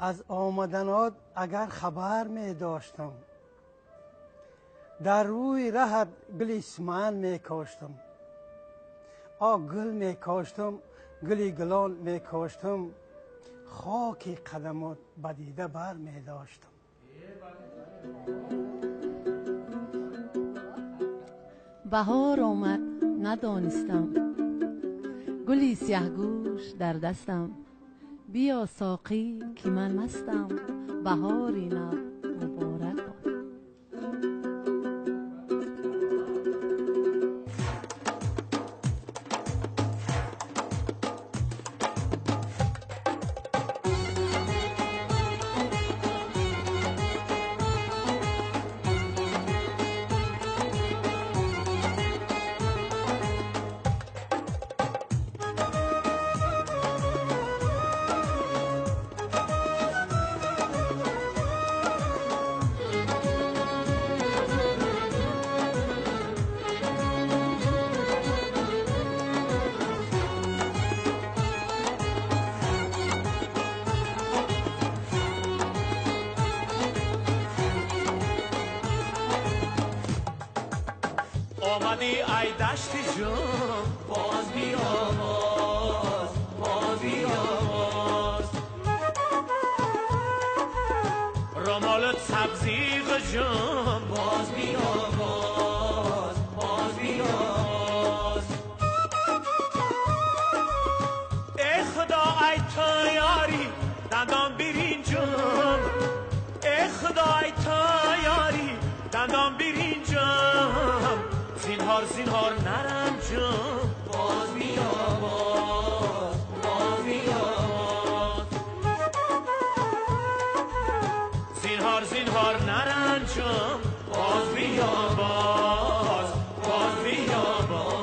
از آمدنات اگر خبر می داشتم، در روی رهت گلی سمن می کاشتم. گل می کاشتم، گلی گلان می کاشتم، خاک قدمات بدیده بر می داشتم. بهار آمد ندانستم، گلی سیه‌گوش در دستم. بیا ساقی که من مستم، بهاری نو مبارک باد. آمدی ای دشت جان، باز بیا باز بیا باز. رمالت سبزیغ جان، باز بیا باز بیا باز. ای خدا ای تو یاری دندان برینجم، ای خدا ای تو یاری دندان برینجم. زینهار زینهار نرم جان، باز بیا باز بیا باز. زینهار زینهار نرم جان، باز بیا باز بیا باز.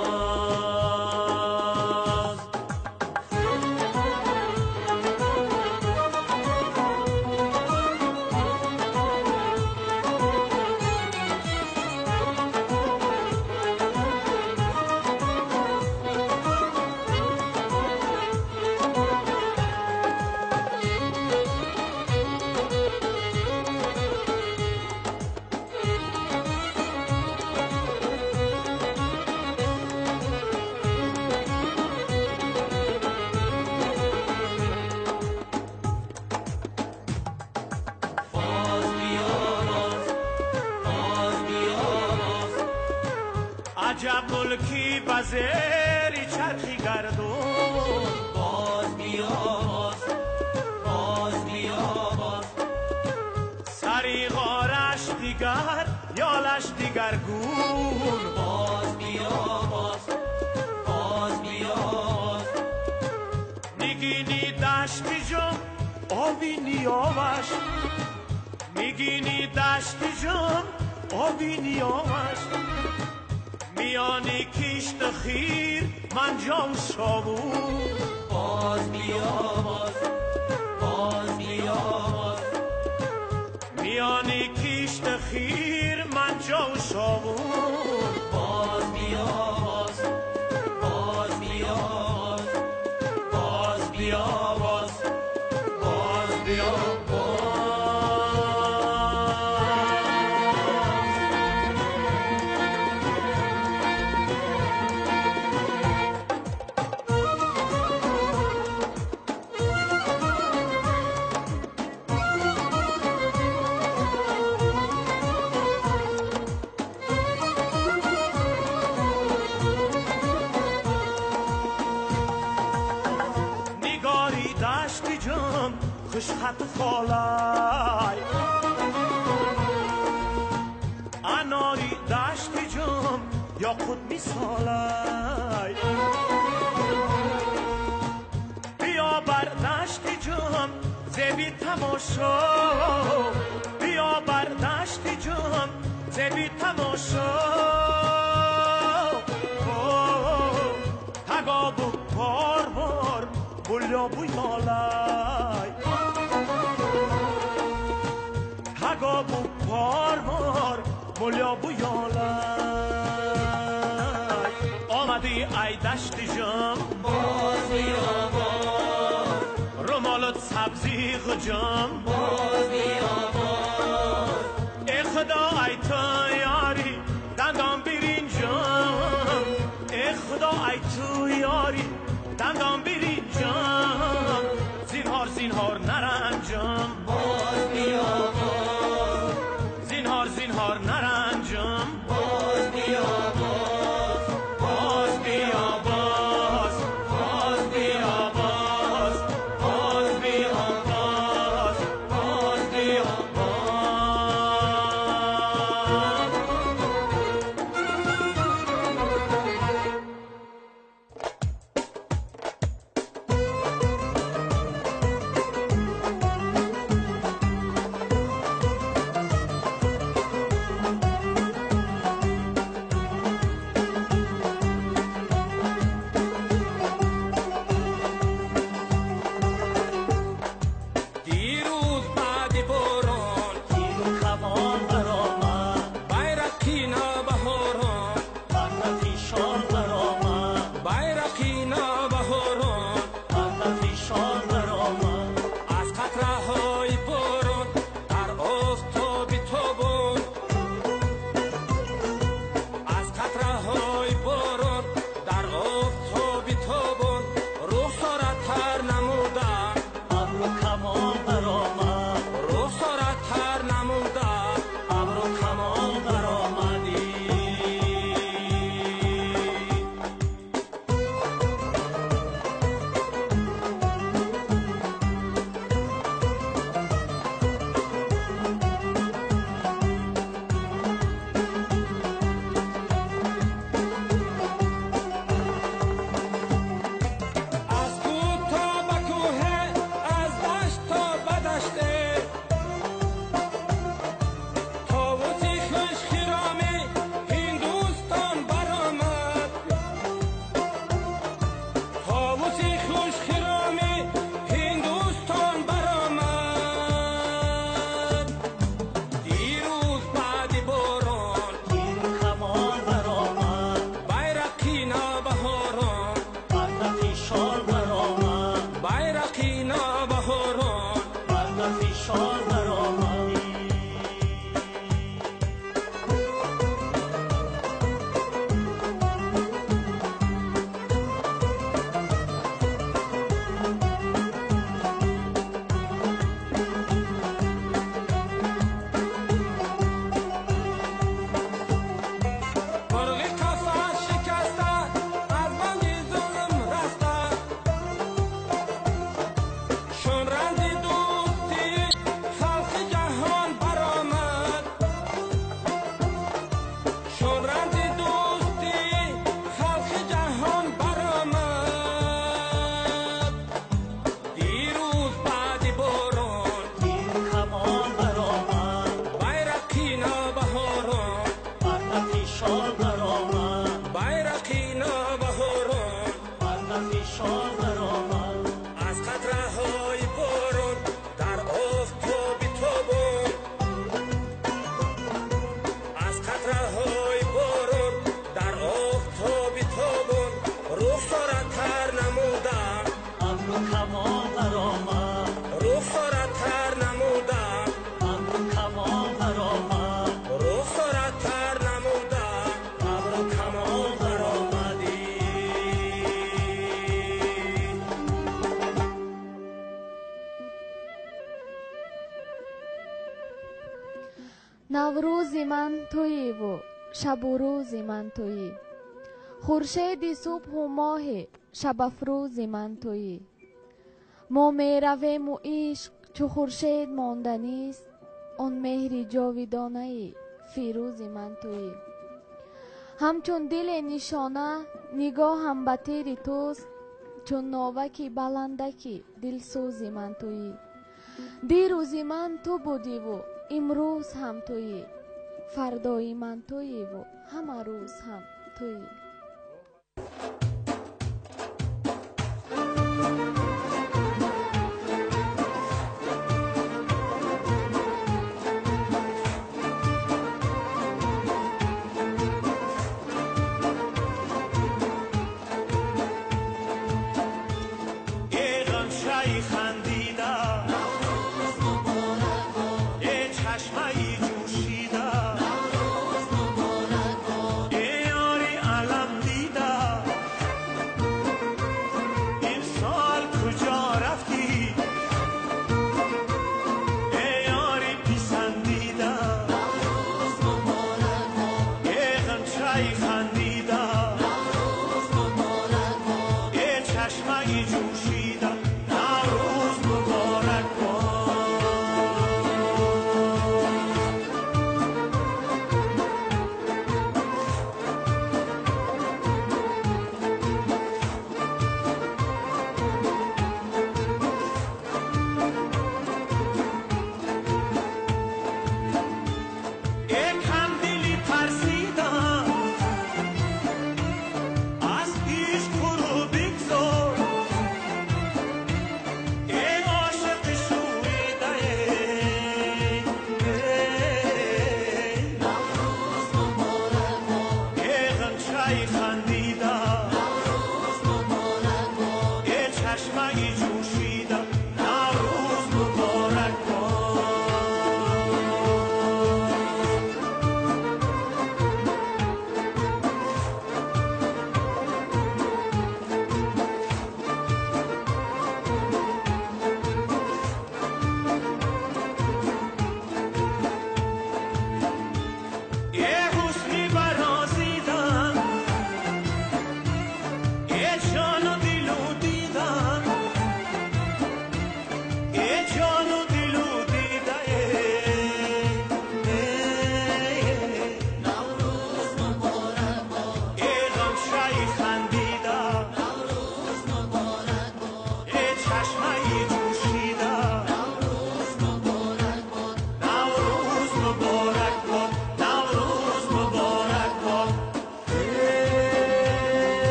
عجب ملکی بزری چرخی گردون، باز بیا باز بیا باز. سری غارش دیگر یالش دیگر گون، باز بیا باز بیا باز. میگینی دشتی جم آبی نیامش، میگینی دشتی جم آبی نیامش. میانی کشت خیر من جام شابون، باز بیا باز بیا باز. میانی کشت خیر من جام شابون، باز بیا باز بیا باز بیا باز بیا باز. خوش خط خالای اناری دشتی جم یا خود میسالای. بیا بر دشتی جم زبی تماشا، بیا بر دشتی جم زبی تماشا. تگابو بار بار بولیا بویالای، تگابو بار بار بولیا بویالای. آمدی ای دشتی جم، باز بیا باز. رمالت سبزی خجام باز بیا باز ای خدا ای تو یاری دندان برینجام ای خدا ای تو یاری دندان برینجام زینهار زینهار نرنجام باز بیا باز زینهار زینهار نرنجام باز بیا باز باز بیا باز باز بیا باز باز بیا باز باز بیا باز نوروز من تویی و شب و روز من تویی، خورشید صبح و ماه شب افروز من تویی. ما می رویم و عشق چو خورشید ماندنی است، آن مهر جاودانه فیروز من تویی. همچون دل نشانه نگاه هم به تیر توست، چون ناوکی بلندکی دلسوز من تویی. دیروز من تو بودی و امروز هم تویی، فردای من تویی و همه روز هم تویی. خندیده خندیدم نوروز مبارک باد یه چشمه جوشیدم نوروز مبارک باد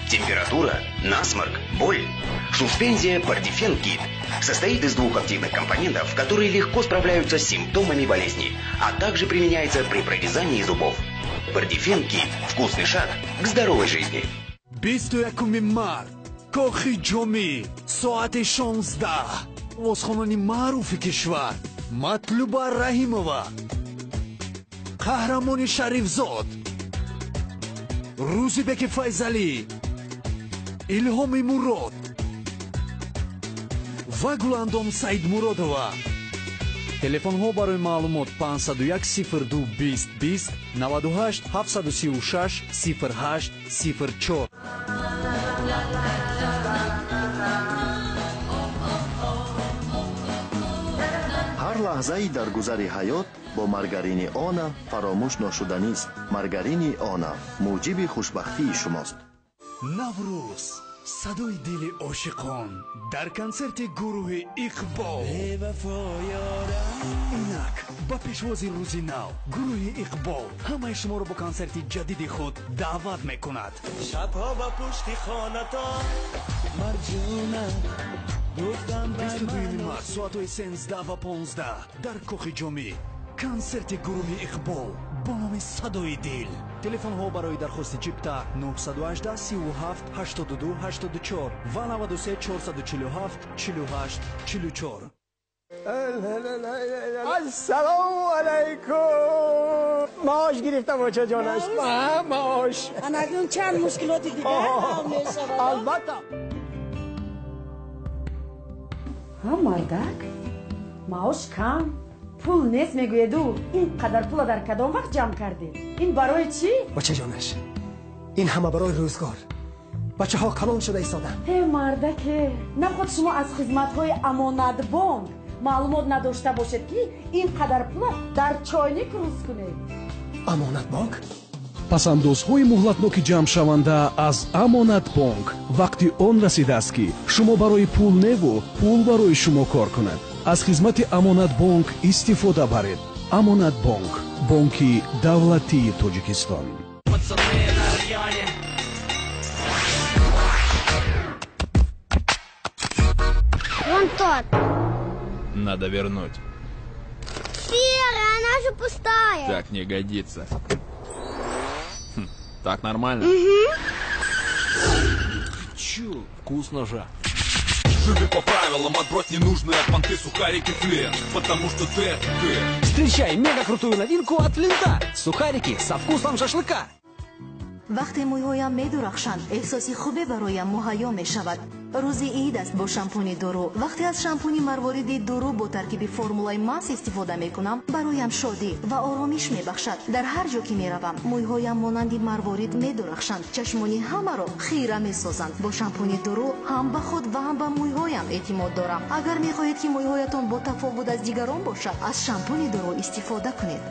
Температура, насморк, боль. Суспензия Пардифен Кит состоит из двух активных компонентов, которые легко справляются с симптомами болезни, а также применяется при прорезании зубов. Пардифен Кит – вкусный шаг к здоровой жизни. 21 март кохи ҷомӣ соати 16 озхонони маъруфи кишвар Матлуба Раҳимова қаҳрамони Шарифзод Рӯзибеки Файзалӣ Илҳоми Мурод ва Гуландом Саидмуродова. телефонҳо барои маълумот 501 02 20 20 98 736 08 04. ҳар лаҳзаи дар гузари ҳаёт бо маргарини Она фаромӯш ношуданист. Маргарини Она муҷиби хушбахтии шумост. наврӯз садои дили ошиқон дар консерти гурӯҳи Иқбол. инак ба пешвози рӯзи нав гурӯҳи Иқбол ҳамаи шуморо бо консерти ҷадиди худ даъват мекунад. шабҳо ба пушти хонатон марҷуна гуфтам 22 март соатҳои 13 ва 15 дар кохи ҷомӣ консерти гурӯҳи Иқбол бо номи садои дил. телефонҳо барои дархости чипта 918 37 82 84 ва 93 447 48 44. السلام علیکم. معاش گرفتم بچه جانش. معاش انگون چند مشکلات دیگه هم میشه. البته ها مردک маош кам пул нест мегӯяду ин қадар пула дар кадом вақт ҷамъ кардӣ ин барои чӣ бачаҷонаш ин ҳама барои рӯзгор бачаҳо калон шуда истоданд мардаке наход шумо аз хизматҳои амонатбонк маълумот надошта бошед ки ин қадар пула дар чойник рӯз кунед амонатбонк пасандозҳои муҳлатноки ҷамъшаванда аз амонатбонк вақти он расидааст ки шумо барои пул неву пул барои шумо кор кунад аз хизмати амонатбонк истифода баред амонатбонк бонки давлатии тоҷикистон Вон тот. Надо вернуть. Серая, она же пустая. Так не годится. Так нормально? Угу. Чё? Вкусно же. Живи по правилам, отбрось ненужные от понты, сухарики, флинт. Потому что ты. Встречай мега крутую новинку от Флинта. Сухарики со вкусом шашлыка. вақте мӯйҳоям медурахшанд эҳсоси хубе бароям муҳайё мешавад. рӯзи ид аст бо шампуни дуру. вақте аз шампуни марвориди дуру бо таркиби формулаи масс истифода мекунам бароям шодӣ ва оромиш мебахшад. дар ҳар ҷо ки меравам мӯйҳоям монанди марворид медурахшанд. чашмони ҳамаро хира месозанд. бо шампуни дуру ҳам ба худ ва ҳам ба мӯйҳоям эътимод дорам. агар мехоҳед ки мӯйҳоятон бо тафовут аз дигарон бошад аз шампуни дуру истифода кунед.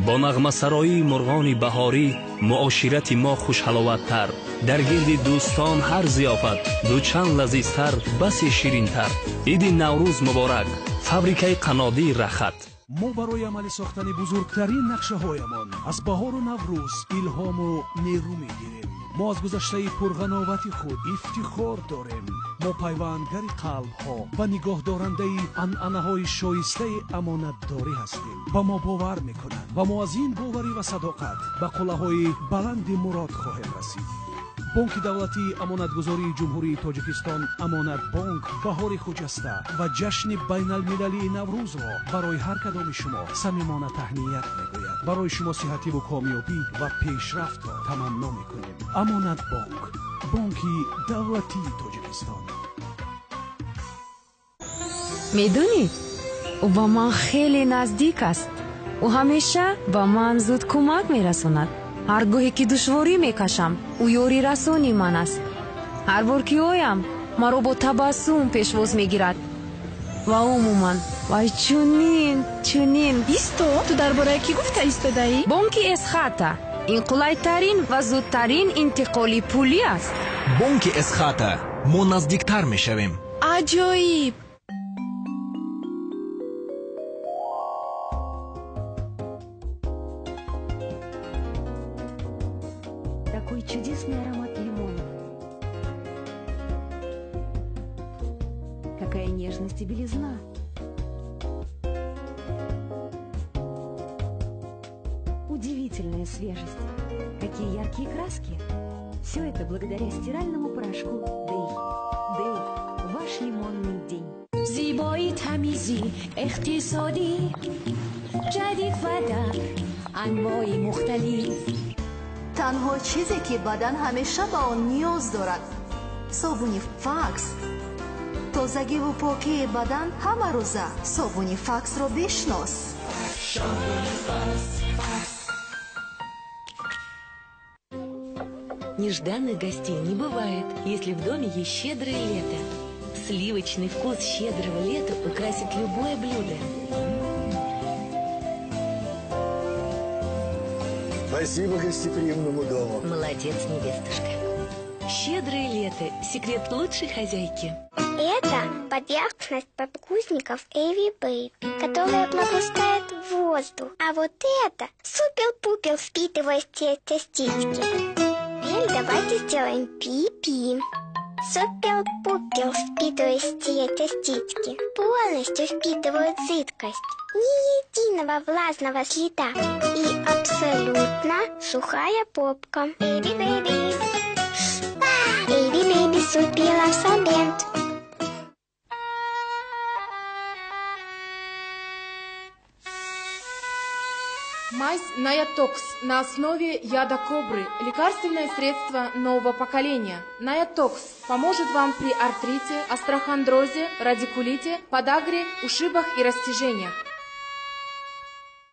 бо нағмасароии мурғони баҳорӣ муоширати мо хушҳаловаттар. дар гирди дӯстон ҳар зиёфат дучанд лазизтар басе ширинтар. иди наврӯз муборак. фабрикаи қанодии рахат. мо барои амалӣ сохтани бузургтарин нақшаҳоямон аз баҳору наврӯз илҳому нерӯ мегирем. мо аз гузаштаи пурғановати худ ифтихор дорем. мо пайвандгари қалбҳо ва нигоҳдорандаи анъанаҳои шоистаи амонатдорӣ ҳастем. ба мо бовар мекунанд ва мо аз ин боварӣ ва садоқат ба қуллаҳои баланди мурод хоҳем расид. бонки давлатии амонатгузории ҷумҳурии тоҷикистон амонатбонк баҳори хуҷаста ва ҷашни байналмилалии наврӯзро барои ҳар кадоми шумо самимона таҳният мегӯяд. барои шумо сиҳативу комёбӣ ва пешрафтро таманно мекунем. амонатбонк бонки давлатии тоҷикистон. медонед ӯ ба ман хеле наздик аст. ӯ ҳамеша ба ман зуд кӯмак мерасонад. ҳар гоҳе ки душворӣ мекашам ӯ ёрӣ расони ман аст. ҳар бор ки оям маро бо табассум пешвоз мегирад. ва умуман вай чунин исто ту дар бораи кӣ гуфта истодаӣ? бонки эсхата ин қулайтарин ва зудтарин интиқоли пулӣ аст. бонки эсхата мо наздиктар мешавем. аҷоиб. Такой чудесный аромат лимона. Какая нежность и белизна. Удивительная свежесть. Какие яркие краски. Все это благодаря стиральному порошку Дэй. Дэй. Ваш лимонный день. زیبایی تمیزی اقتصادی جدید و در انواع مختلف. танҳо чизе ки бадан ҳамеша ба он ниёз дорад собуни факс. тозагиву покии бадан ҳама рӯза. собуни факсро бишнос. Нежданных гостей не бывает, если в доме есть щедрое лето. Сливочный вкус щедрого лета украсит любое блюдо. Спасибо гостеприимному дому. Молодец, невестушка. Щедрое лето – секрет лучшей хозяйки. Это поверхность подгузников Эви Бэйби, которая пропускает воздух. А вот это супер-пупер впитывающие частички. Теперь давайте сделаем пи-пи. Супер-пупер впитывающие частички полностью впитывают жидкость. Ни единого влажного следа. И абсолютно сухая попка. Эви Бэйби. Эви Бэйби супер абсорбент. май Смазь Наятокс на основе яда кобры. Лекарственное средство нового поколения. Наятокс поможет вам при артрите, острохондрозе, радикулите, подагре, ушибах и растяжениях.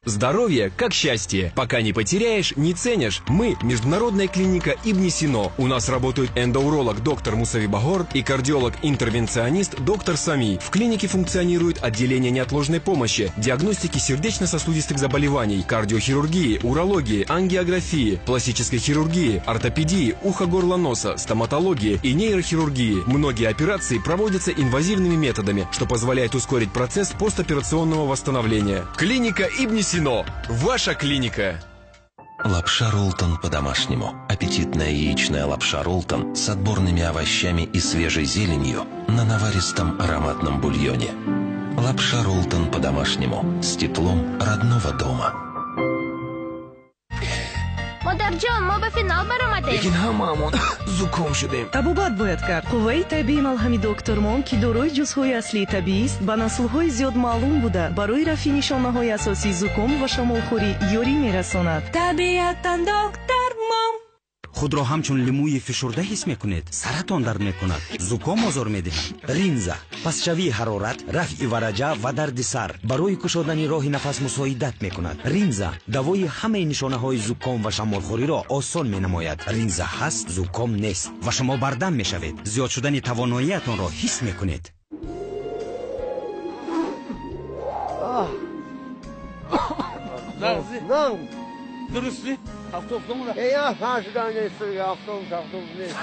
Здоровье как счастье. Пока не потеряешь, не ценишь. Мы – международная клиника Ибн Сино. У нас работают эндоуролог доктор Мусави Багор и кардиолог-интервенционист доктор Сами. В клинике функционирует отделение неотложной помощи, диагностики сердечно-сосудистых заболеваний, кардиохирургии, урологии, ангиографии, пластической хирургии, ортопедии, ухо-горло-носа, стоматологии и нейрохирургии. Многие операции проводятся инвазивными методами, что позволяет ускорить процесс постоперационного восстановления. Клиника Ибн Сино. Ваша клиника. Лапша Ролтон по-домашнему. Аппетитная яичная лапша Ролтон с отборными овощами и свежей зеленью на наваристом ароматном бульоне. Лапша Ролтон по-домашнему с теплом родного дома. مادرجان ما به فینال برآمدیم. لیکن هممون زکام شدیم. طبابت باید کرد. قوه طبیعی ملهم دکترمان که دارای جزهای اصلی طبیعی است با نسل‌های زیاد معلوم بوده برای رفع نشانه‌های اساسی زکام و شمالخوری یاری می‌رساند. طبیعتاً دکترمان خود را همچون لیموی فشرده حس میکنید، سرتان درد میکند، زکام آزار میدهد. رینزا پسشوی حرارت، رفع ورجه و درد سر برای کشادن راه نفس مساعدت میکند. رینزا دوای همه نشانه های زکام و شمالخوری را آسان مینماید. رینزا هست، زکام نیست و شما بردم میشوید. زیاد شدن تواناییتان را حس میکنید. درستی؟ هفتم را یا فرشدان نیست هفتم نیست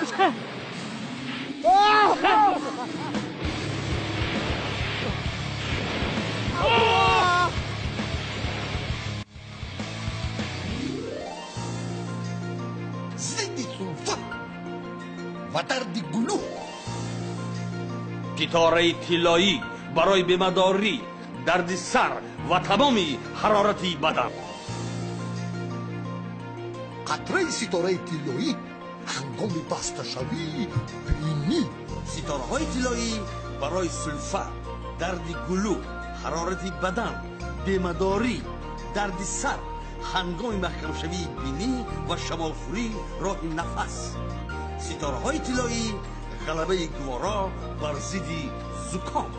زدی سلفا و درد گلو گیتاره طلایی برای بیمه‌داری، درد سر و تمامی حرارتی بدن. قطره ستاره طلایی هنگام بسته شوی بینی. ستاره های طلایی برای سلفا، درد گلو، حرارت بدن، بیمه‌داری، درد سر، هنگام محکم شوی بینی و شمالخوری راه نفس. ستاره های طلایی غلبه گوارا بر ضد زکام.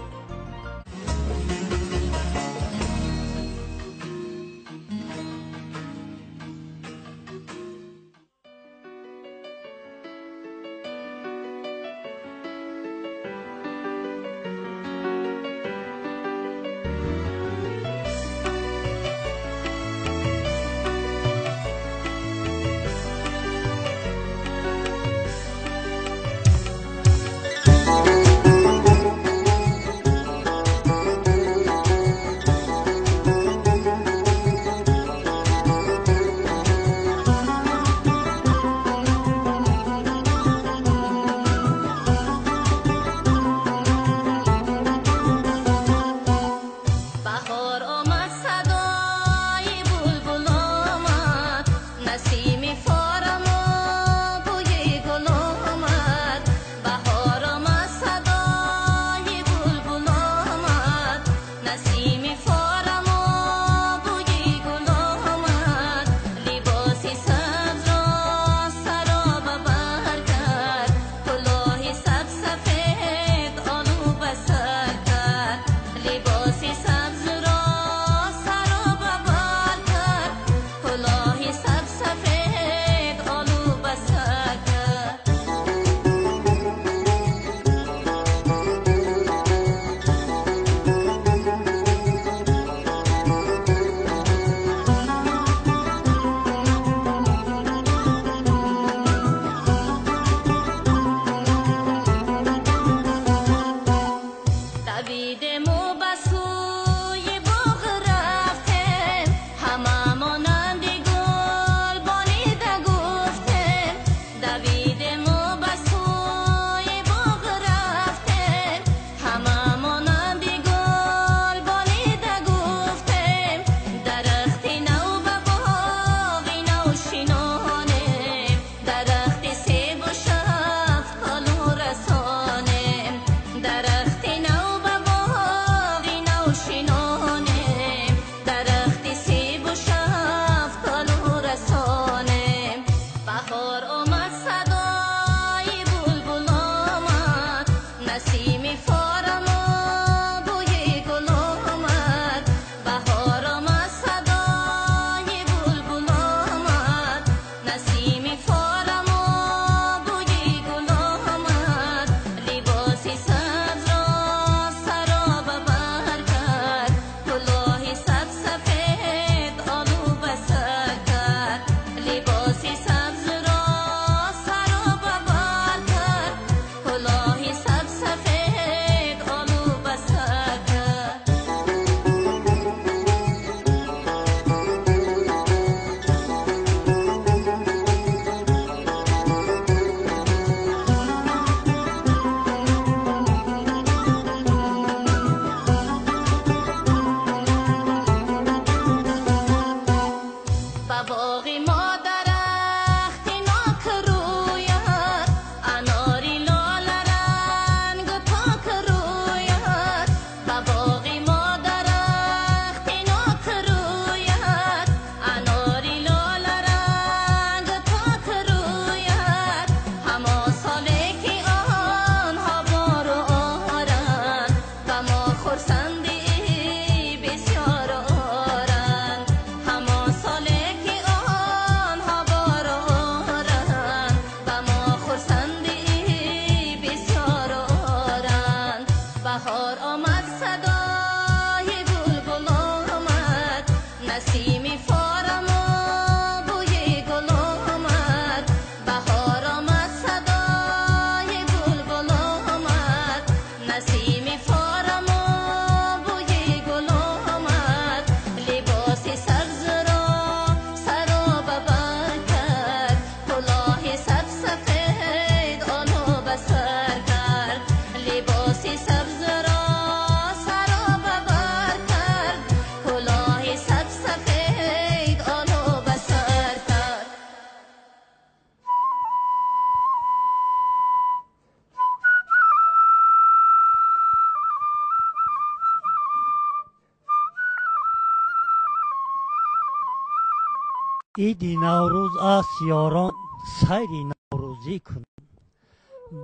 ایدی نوروز است یاران سیری نوروزی کنم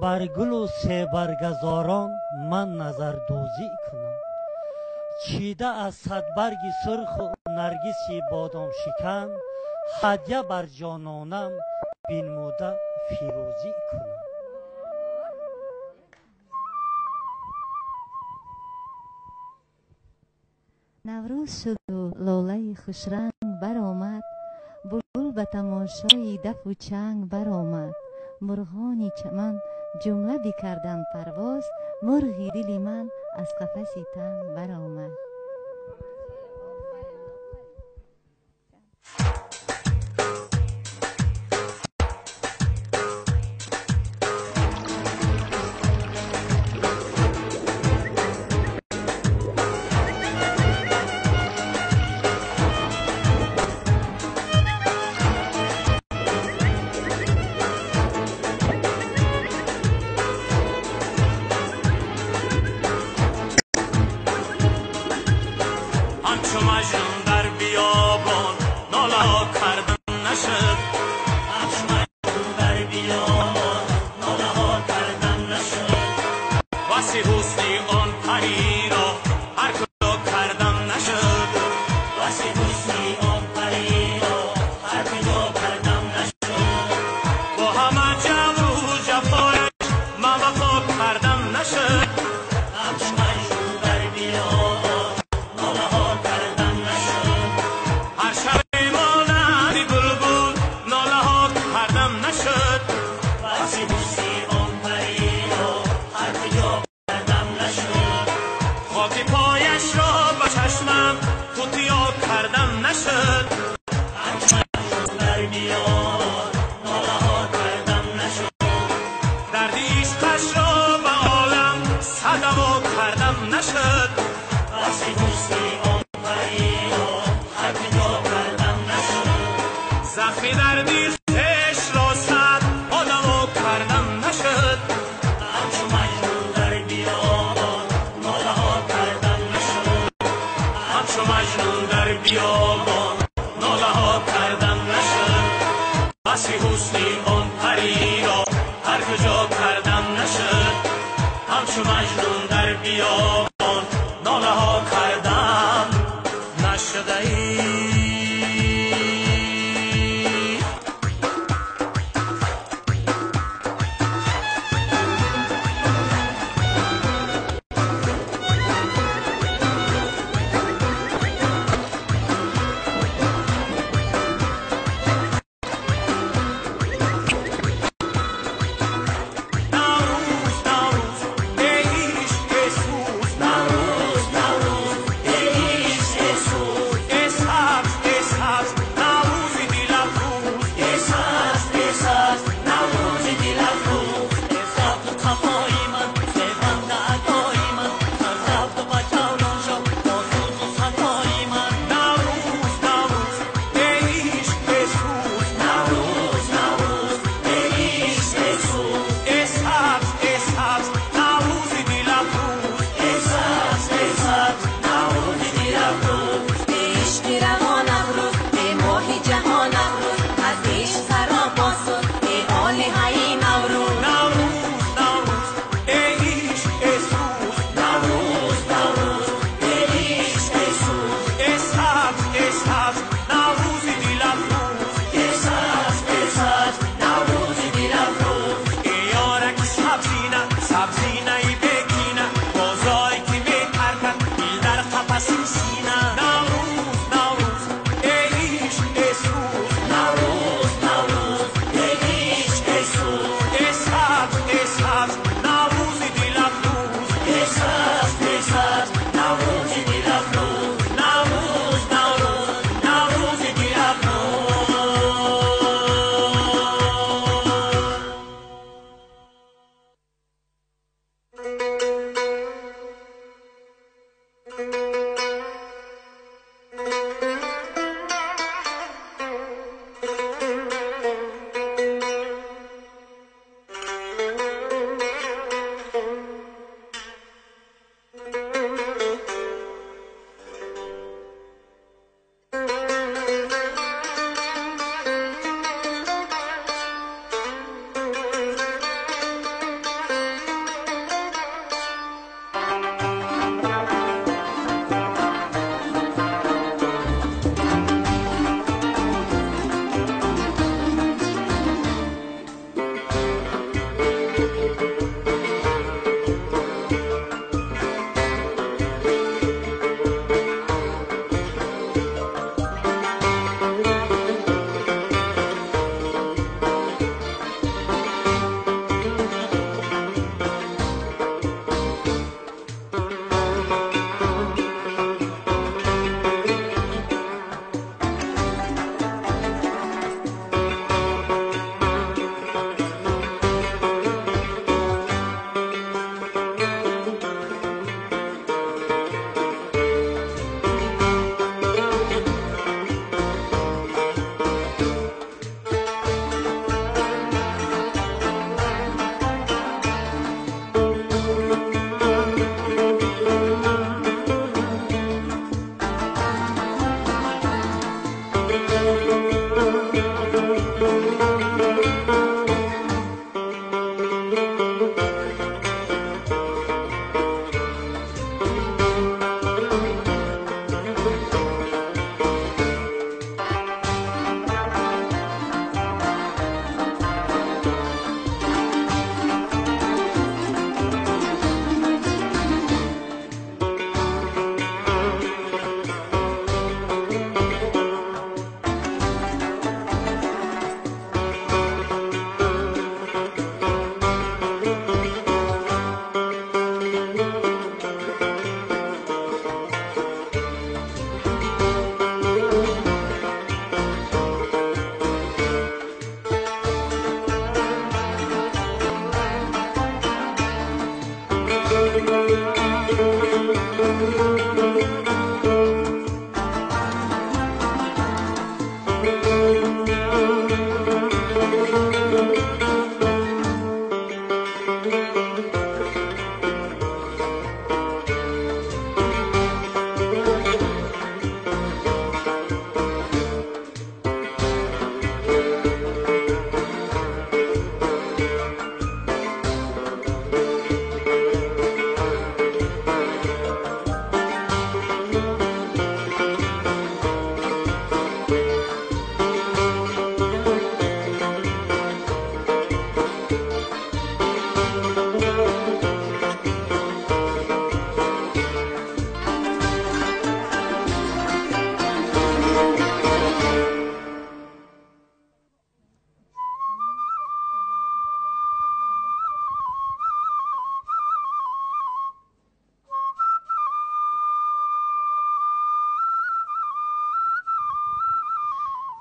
بر گل و سه برگزاران من نظر دوزی کنم چیده از صد برگی سرخ و نرگسی بادام شکن هدیه بر جانانم بینموده فیروزی کنم نوروز شد و لاله خوشرنگ برآمد بلبل به تماشای دف و چنگ برآمد مرغان چمن جمله بکردند پرواز مرغی دل من از قفس تنگ برآمد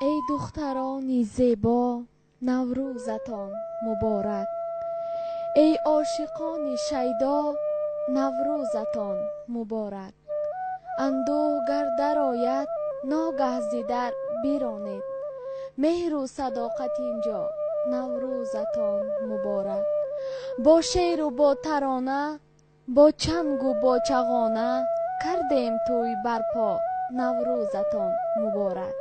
ای دخترانی زیبا نوروزتان مبارک، ای عاشقان شیدا نوروزتان مبارک. اندوه گر درآید ناگه ز در بیرانید، مهر و صداقت اینجا نوروزتان مبارک. با شعر و با ترانه، با چنگ و با چغانه، کردیم توی برپا نوروزتان مبارک.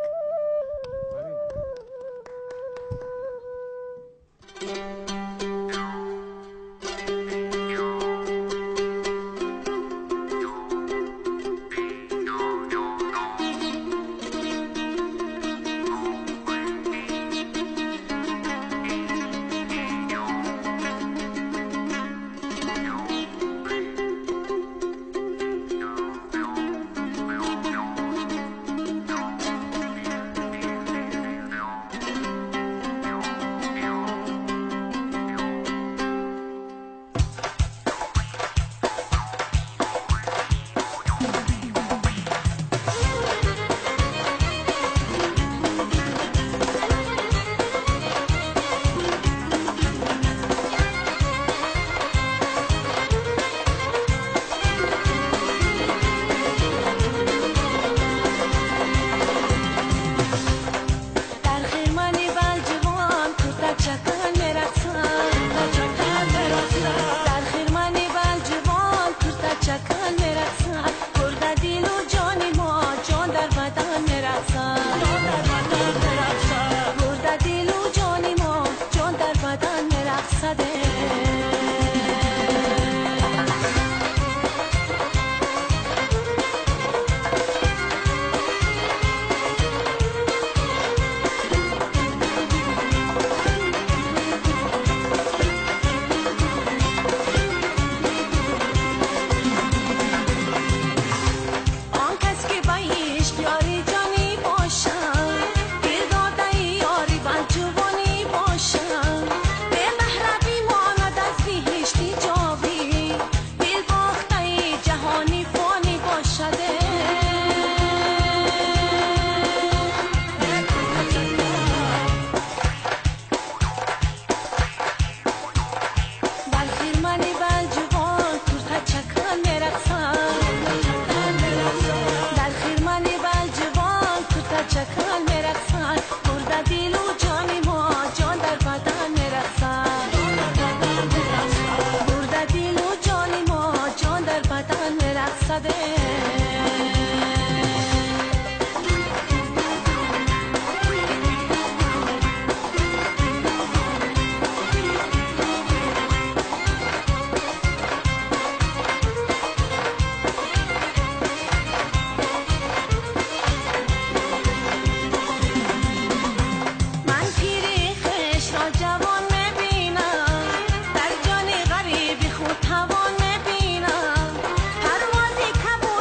در جان غریبی خود توان میبینم، پروازی کبوتر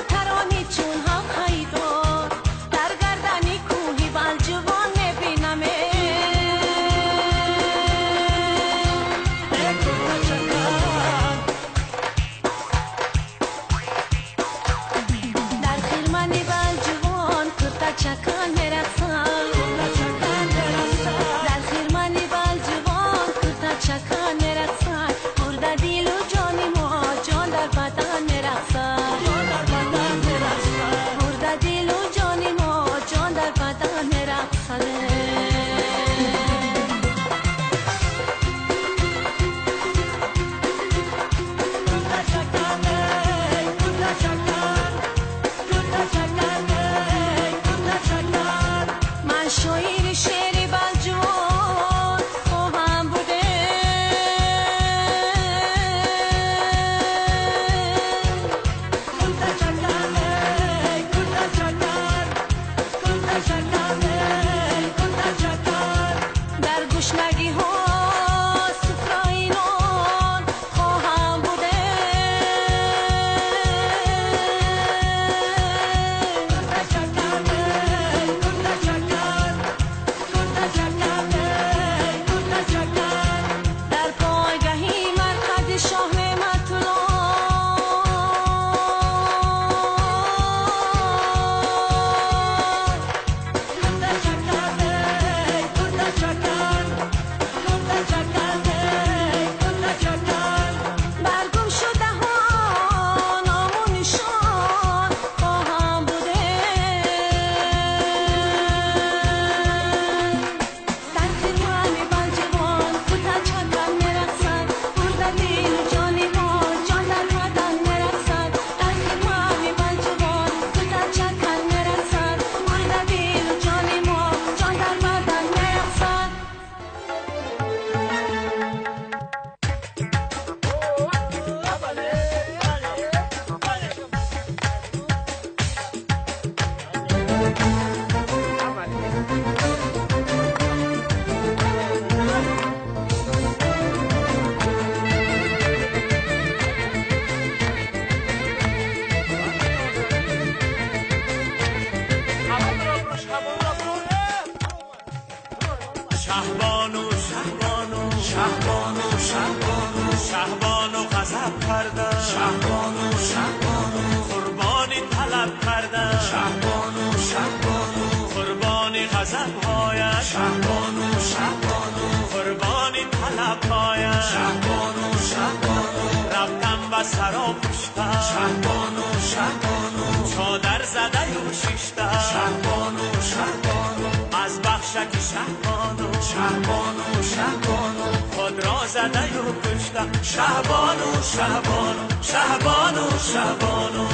غضب کردم شهبانو شهبانو قربانی طلب کردم شهبانو شهبانو قربانی غضب هایش شهبانو شهبانو قربانی طلب هایش شهبانو شهبانو رفتم و سرا پوشتم شهبانو شهبانو چادر زده و شیشتم شهبانو شهبانو از بخشک شهبانو شهبانو شهبانو خود را زده و کشتم شهبانو شهبانو شهبانو شهبانو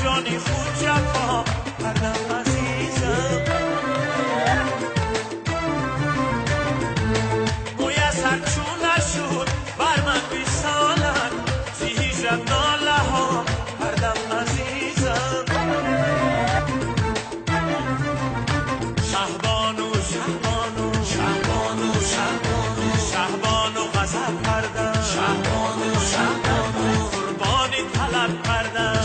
جانی خود جفا کردم عزیزم مویسر چون نشد بر من بیسالن زی هیجت ناله ها کردم عزیزم شهبانو شهبانو شهبانو شهبانو شهبانو غضب کردم شهبانو شهبانو قربانی طلب کردم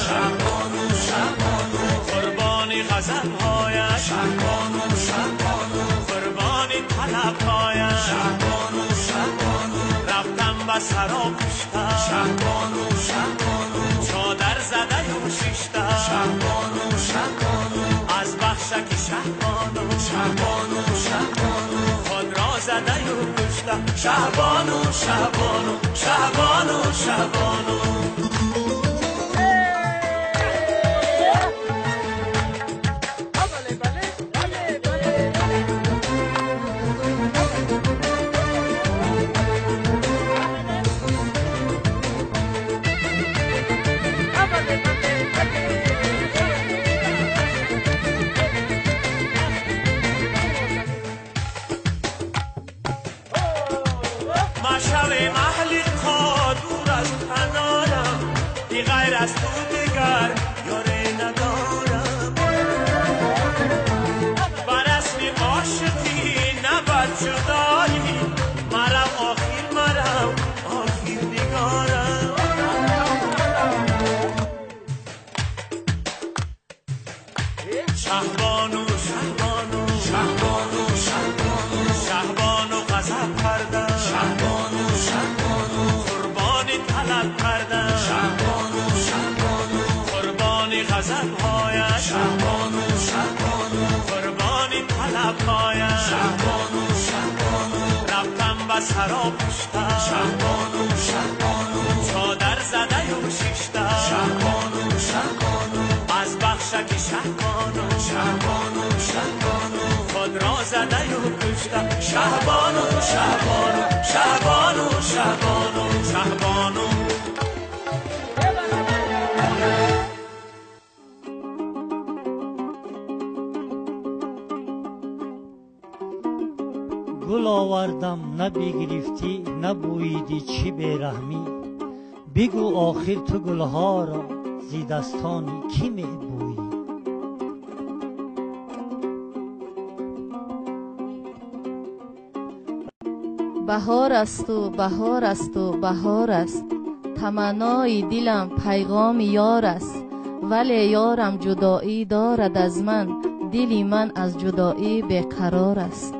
غضب هایش شهبانو شهبانو قربانی طلب هایش شهبانو شهبانو رفتم و سرا پوشتم شهبانو شهبانو چادر زده و شیشتم شهبانو شهبانو از بخشک شهبانو شهبانو شهبانو خود را زده و کشتم شهبانو شهبانو شهبانو شهبانو از تو دیگر یاری ندارم بر اسمی عاشقی نبرد جدایی مرم آخر نگارم شهبانو شهبانو شهبانو شهبانو شهبانو غضب کردم شهبانو شهبانو قربانی طلب کردم شهبانو غضب هایش شهبانو شهبانو قربانی طلب هایش شهبانو شهبانو رفتم و سرا پوشتم شهبانو شهبانو چادر زده و شیشتم شهبانو شهبانو از بخشک شهبانو شهبانو شهبانو خود را زده و کشتم شهبانو شهبانو شهبانو شهبانو شهبانو گل آوردم نه بگرفتی نه بویدی چی بیرحمی بگو آخر تو گلها را زی دستانی کی می بویی بهار است و بهار است و بهار است تمنای دلم پیغام یار است ولی یارم جدایی دارد از من دلی من از جدایی بیقرار است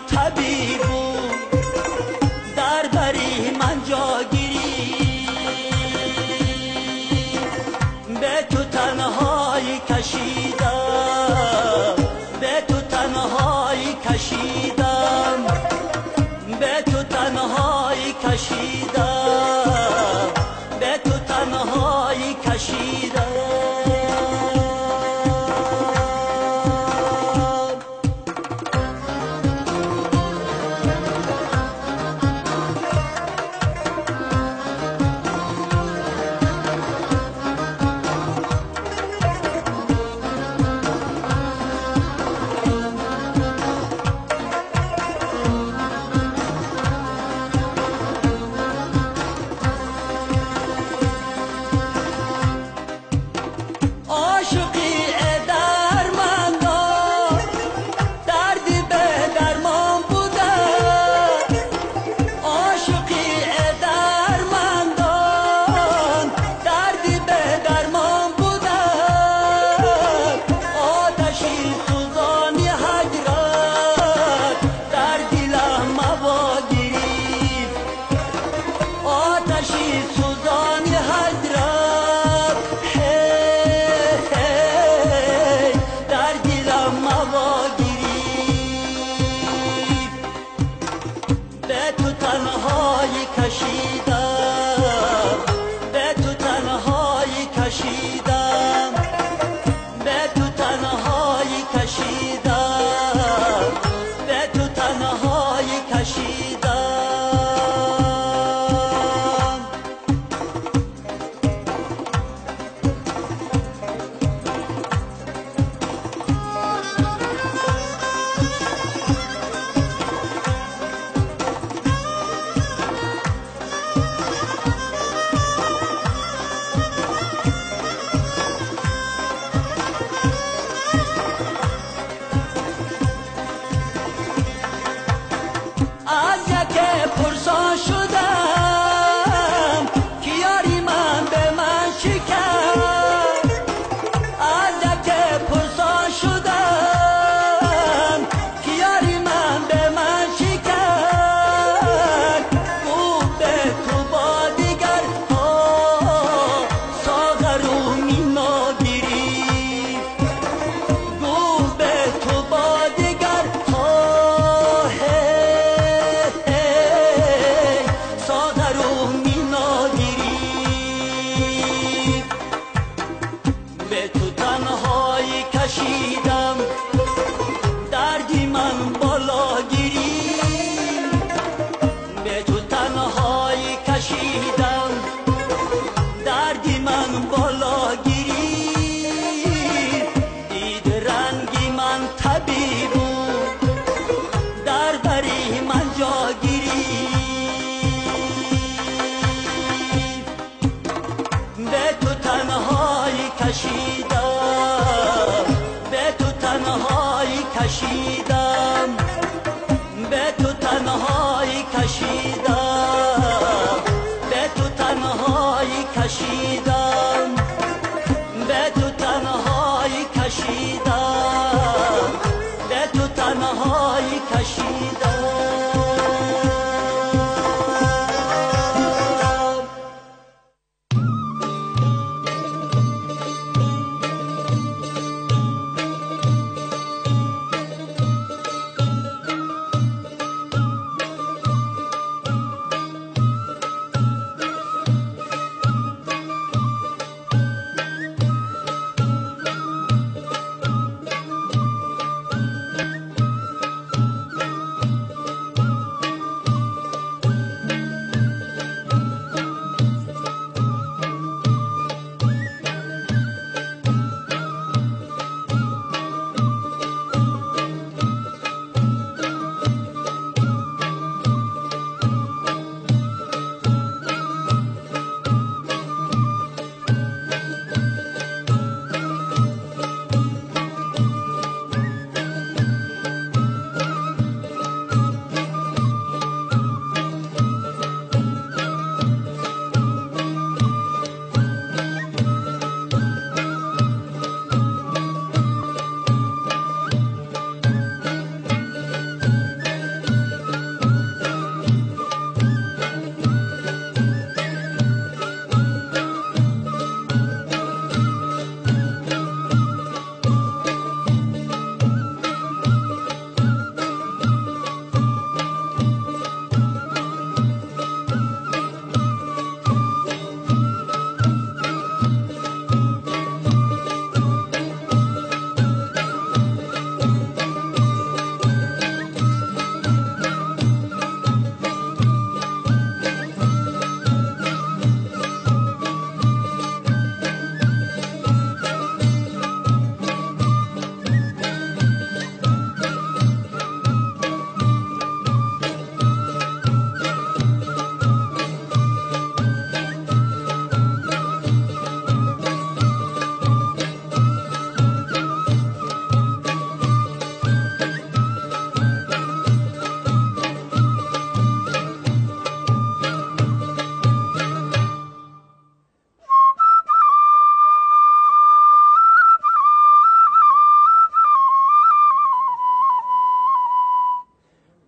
طبیبو در بری من جاگیری به تو تنهایی کشیدم به تو تنهایی کشیدم به تو تنهایی کشیدم به تو تنهایی کشیدم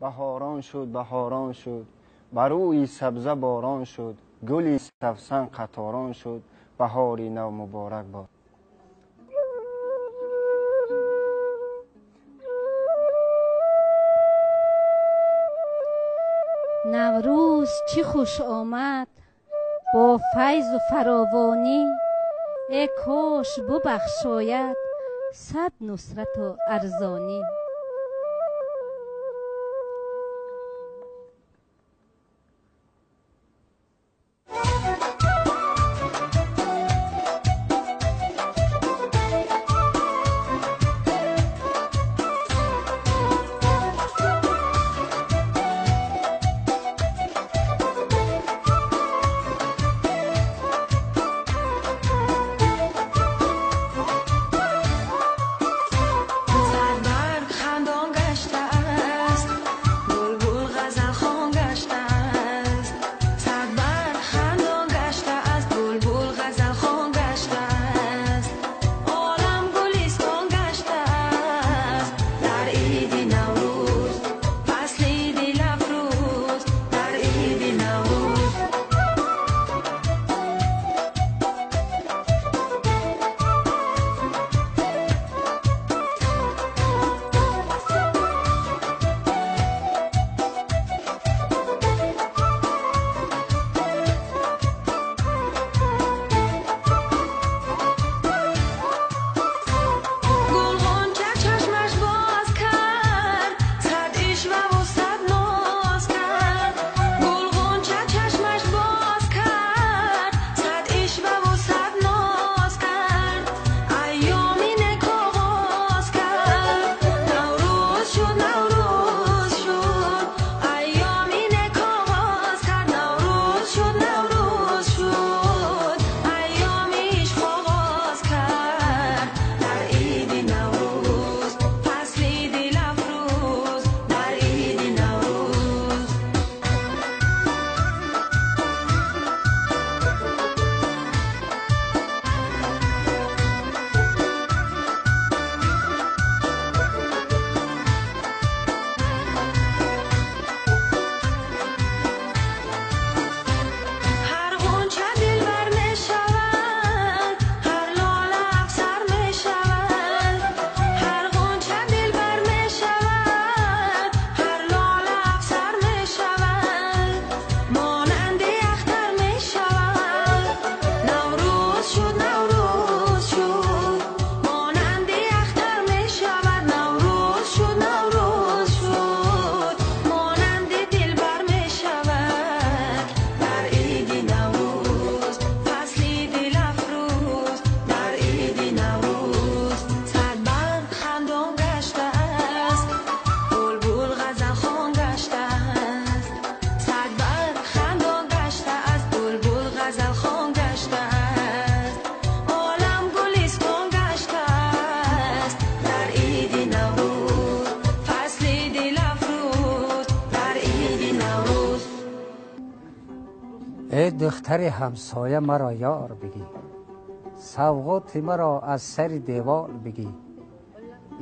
بهاران شد بهاران شد، بر روی سبزه باران شد، گلی سفسن قطاران شد، بهاری نو مبارک باد. نوروز چی خوش آمد با فیض و فراوانی، ای کاش ببخشاید صد نصرت و ارزانی. ای دختر همسایه مرا یار بگی، سوغات مرا از سر دیوار بگی.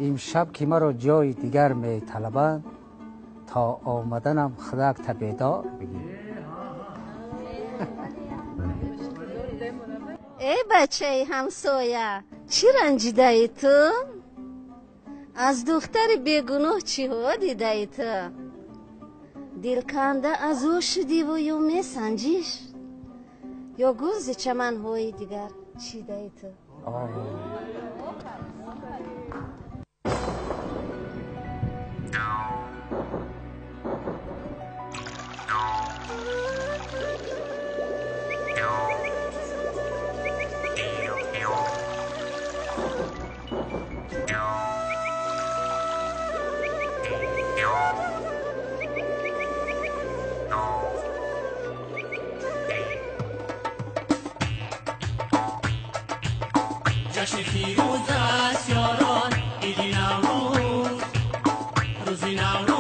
امشب که مرا جای دیگر می طلبند، تا آمدنم خدک تبیدار بگی. ای بچه همسایه، چی رنجیده ای تو؟ از دختر بیگناه چی ها دیده ای تو؟ دلکنده از او شدی و یا می سنجیش؟ یا گوز چمن های دیگر چیده ای تو؟ جشن فیروز است یاران، عیدی نوروز، روزی نوروز.